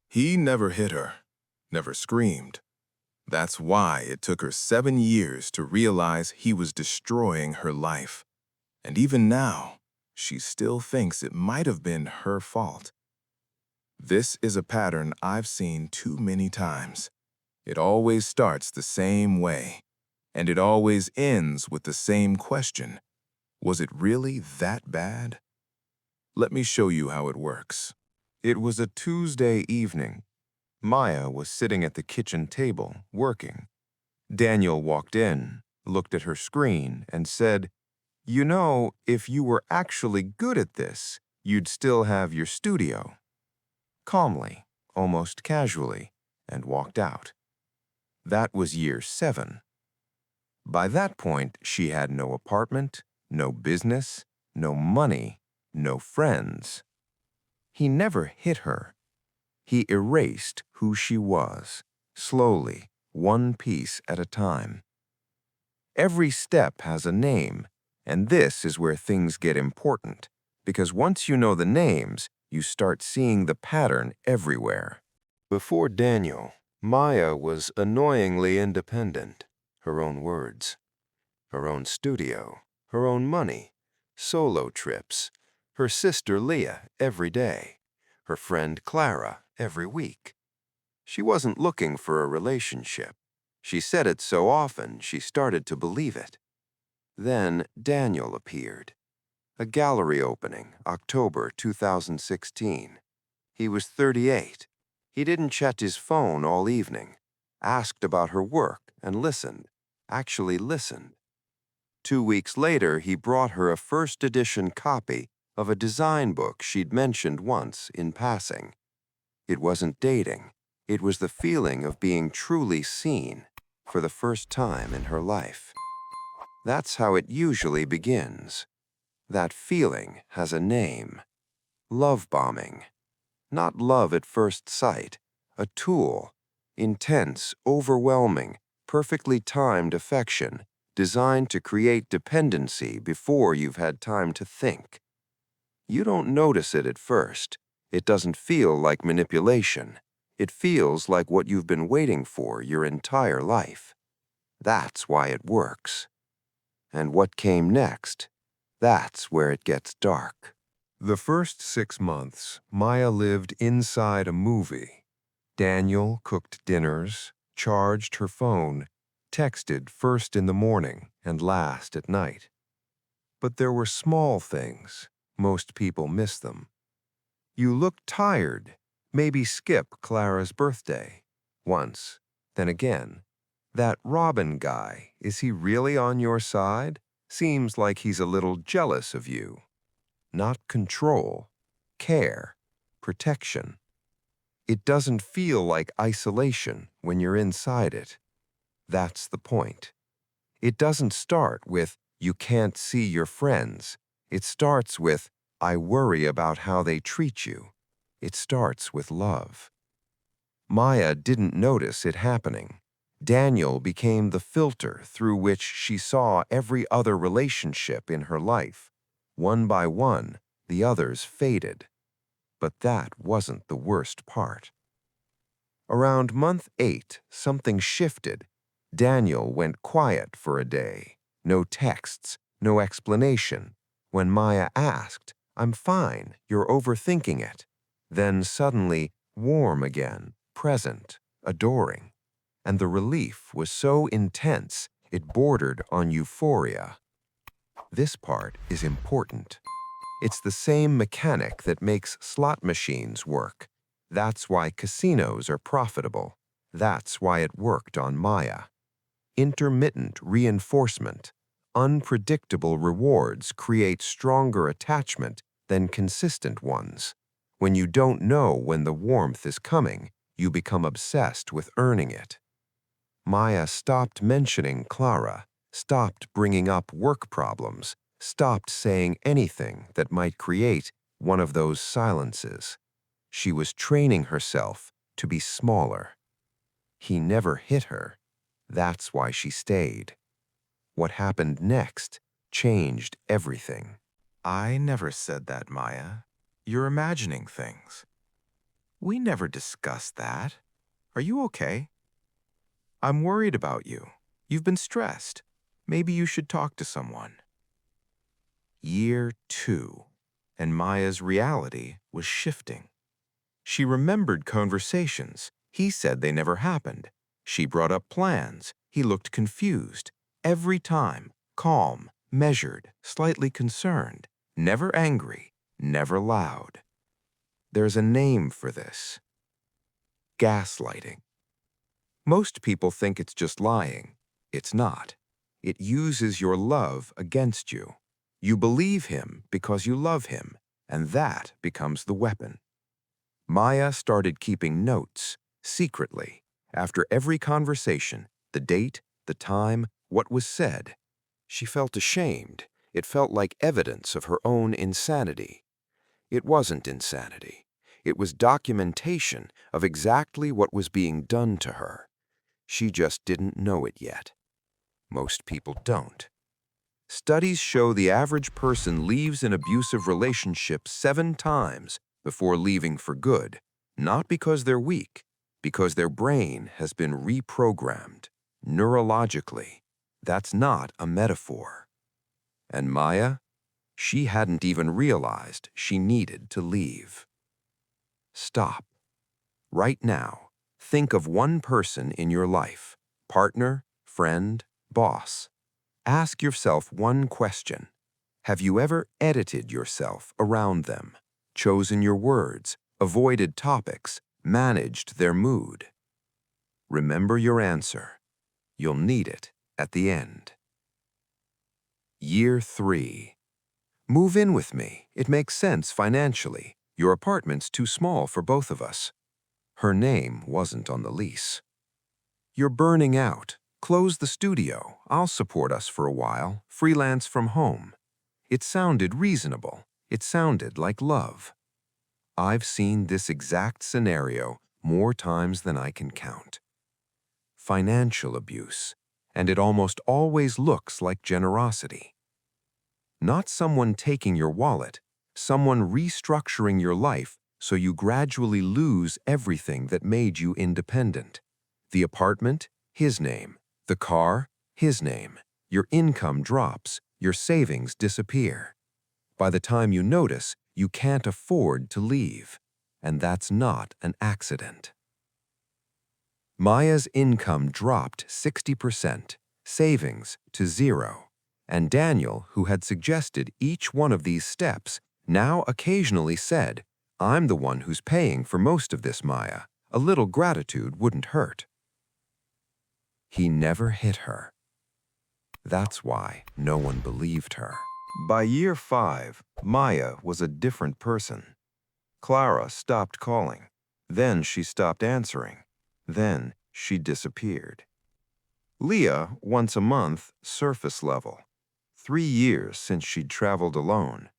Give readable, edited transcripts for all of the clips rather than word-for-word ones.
He never hit her, never screamed. That's why it took her 7 years to realize he was destroying her life. And even now, she still thinks it might have been her fault. This is a pattern I've seen too many times. It always starts the same way, and it always ends with the same question. Was it really that bad? Let me show you how it works. It was a Tuesday evening. Maya was sitting at the kitchen table, working. Daniel walked in, looked at her screen, and said, "You know, if you were actually good at this, you'd still have your studio." Calmly, almost casually, and walked out. That was year 7. By that point, she had no apartment, no business, no money, no friends. He never hit her. He erased who she was, slowly, one piece at a time. Every step has a name, and this is where things get important, because once you know the names, you start seeing the pattern everywhere. Before Daniel, Maya was annoyingly independent. Her own words, her own studio, her own money, solo trips, her sister Leah every day, her friend Clara every week. She wasn't looking for a relationship. She said it so often she started to believe it. Then Daniel appeared. A gallery opening, October 2016. He was 38. He didn't check his phone all evening, asked about her work and listened, actually listened. 2 weeks later, he brought her a first edition copy of a design book she'd mentioned once in passing. It wasn't dating. It was the feeling of being truly seen for the first time in her life. That's how it usually begins. That feeling has a name. Love bombing. Not love at first sight. A tool. Intense, overwhelming, perfectly timed affection designed to create dependency before you've had time to think. You don't notice it at first. It doesn't feel like manipulation. It feels like what you've been waiting for your entire life. That's why it works. And what came next? That's where it gets dark. The first 6 months, Maya lived inside a movie. Daniel cooked dinners, charged her phone, texted first in the morning and last at night. But there were small things. Most people miss them. You look tired. Maybe skip Clara's birthday. Once, then again. That Robin guy, is he really on your side? Seems like he's a little jealous of you. Not control, care, protection. It doesn't feel like isolation when you're inside it. That's the point. It doesn't start with, "You can't see your friends." It starts with, "I worry about how they treat you." It starts with love. Maya didn't notice it happening. Daniel became the filter through which she saw every other relationship in her life. One by one, the others faded. But that wasn't the worst part. Around month 8, something shifted. Daniel went quiet for a day. No texts, no explanation. When Maya asked, "I'm fine, you're overthinking it." Then suddenly, warm again, present, adoring. And the relief was so intense, it bordered on euphoria. This part is important. It's the same mechanic that makes slot machines work. That's why casinos are profitable. That's why it worked on Maya. Intermittent reinforcement. Unpredictable rewards create stronger attachment than consistent ones. When you don't know when the warmth is coming, you become obsessed with earning it. Maya stopped mentioning Clara, stopped bringing up work problems, stopped saying anything that might create one of those silences. She was training herself to be smaller. He never hit her. That's why she stayed. What happened next changed everything. "I never said that, Maya. You're imagining things." We never discussed that. Are you okay? I'm worried about you. You've been stressed. Maybe you should talk to someone. Year 2, and Maya's reality was shifting. She remembered conversations. He said they never happened. She brought up plans. He looked confused. Every time, calm, measured, slightly concerned, never angry, never loud. There's a name for this. Gaslighting. Most people think it's just lying. It's not. It uses your love against you. You believe him because you love him, and that becomes the weapon. Maya started keeping notes, secretly, after every conversation, the date, the time, what was said. She felt ashamed. It felt like evidence of her own insanity. It wasn't insanity. It was documentation of exactly what was being done to her. She just didn't know it yet. Most people don't. Studies show the average person leaves an abusive relationship 7 times before leaving for good, not because they're weak, because their brain has been reprogrammed neurologically. That's not a metaphor. And Maya, she hadn't even realized she needed to leave. Stop. Right now, think of one person in your life, partner, friend, boss. Ask yourself one question. Have you ever edited yourself around them, chosen your words, avoided topics, managed their mood? Remember your answer. You'll need it at the end. Year 3. Move in with me. It makes sense financially. Your apartment's too small for both of us. Her name wasn't on the lease. You're burning out. Close the studio. I'll support us for a while. Freelance from home. It sounded reasonable. It sounded like love. I've seen this exact scenario more times than I can count. Financial abuse, and it almost always looks like generosity. Not someone taking your wallet, someone restructuring your life so you gradually lose everything that made you independent. The apartment, his name. The car, his name. Your income drops, your savings disappear. By the time you notice, you can't afford to leave. And that's not an accident. Maya's income dropped 60%, savings to 0. And Daniel, who had suggested each one of these steps, now occasionally said, "I'm the one who's paying for most of this, Maya. A little gratitude wouldn't hurt." He never hit her. That's why no one believed her. By year 5, Maya was a different person. Clara stopped calling. Then she stopped answering. Then she disappeared. Leah, once a month, surface level. 3 years since she'd traveled alone.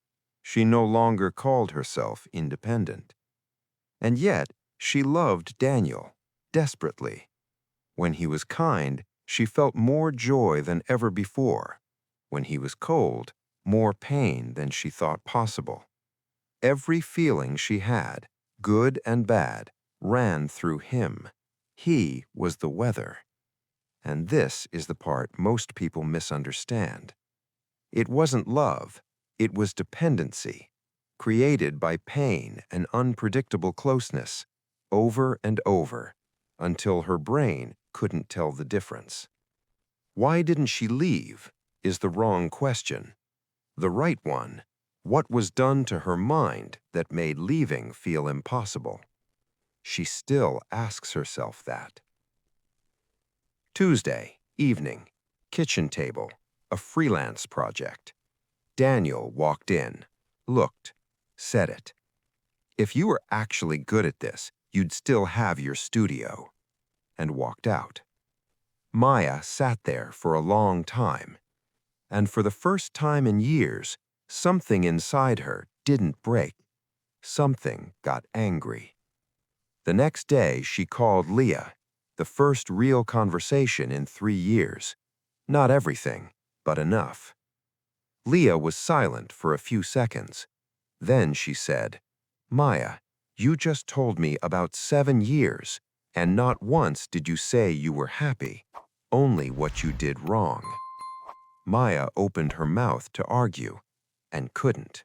She no longer called herself independent. And yet, she loved Daniel, desperately. When he was kind, she felt more joy than ever before. When he was cold, more pain than she thought possible. Every feeling she had, good and bad, ran through him. He was the weather. And this is the part most people misunderstand. It wasn't love, it was dependency, created by pain and unpredictable closeness, over and over, until her brain couldn't tell the difference. Why didn't she leave is the wrong question. The right one, what was done to her mind that made leaving feel impossible? She still asks herself that. Tuesday, evening, kitchen table, a freelance project. Daniel walked in, looked, said it. "If you were actually good at this, you'd still have your studio," and walked out. Maya sat there for a long time, and for the first time in years, something inside her didn't break. Something got angry. The next day, she called Leah, the first real conversation in 3 years. Not everything, but enough. Leah was silent for a few seconds. Then she said, "Maya, You just told me about 7 years, and not once did you say you were happy, only what you did wrong. Maya opened her mouth to argue, and couldn't.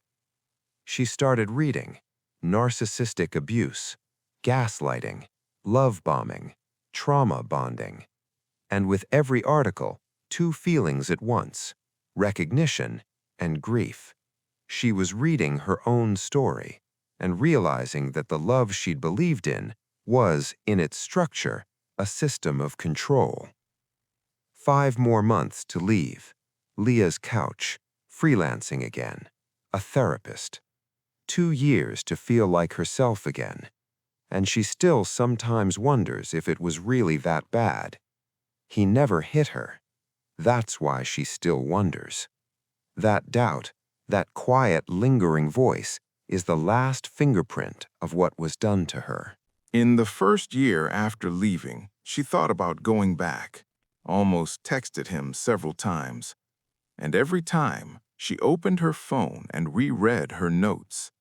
She started reading narcissistic abuse, gaslighting, love bombing, trauma bonding, and with every article, 2 feelings at once: recognition and grief. She was reading her own story and realizing that the love she'd believed in was, in its structure, a system of control. 5 more months to leave, Leah's couch, freelancing again, a therapist. 2 years to feel like herself again, and she still sometimes wonders if it was really that bad. He never hit her. That's why she still wonders. That doubt, that quiet, lingering voice, is the last fingerprint of what was done to her. In the first year after leaving, she thought about going back, almost texted him several times, and every time she opened her phone and reread her notes,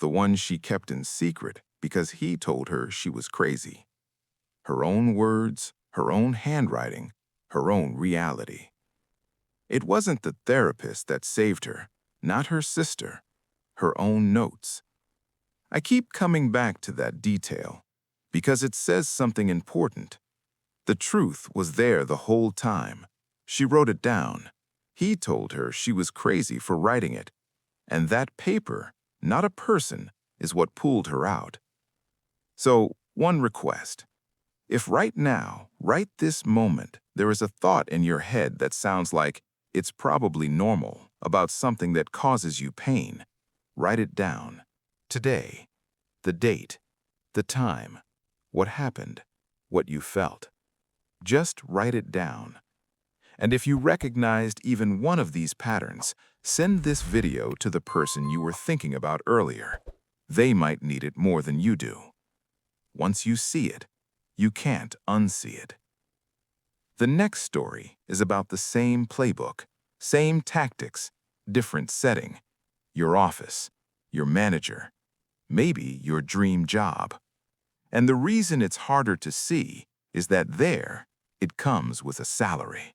the ones she kept in secret because he told her she was crazy. Her own words, her own handwriting, her own reality. It wasn't the therapist that saved her, not her sister, her own notes. I keep coming back to that detail because it says something important. The truth was there the whole time. She wrote it down. He told her she was crazy for writing it, and that paper, not a person, is what pulled her out. So, one request. If right now, right this moment, there is a thought in your head that sounds like it's probably normal about something that causes you pain, write it down. Today, the date, the time, what happened, what you felt. Just write it down. And if you recognized even one of these patterns, send this video to the person you were thinking about earlier. They might need it more than you do. Once you see it, you can't unsee it. The next story is about the same playbook, same tactics, different setting. Your office, your manager, maybe your dream job. And the reason it's harder to see is that there, it comes with a salary.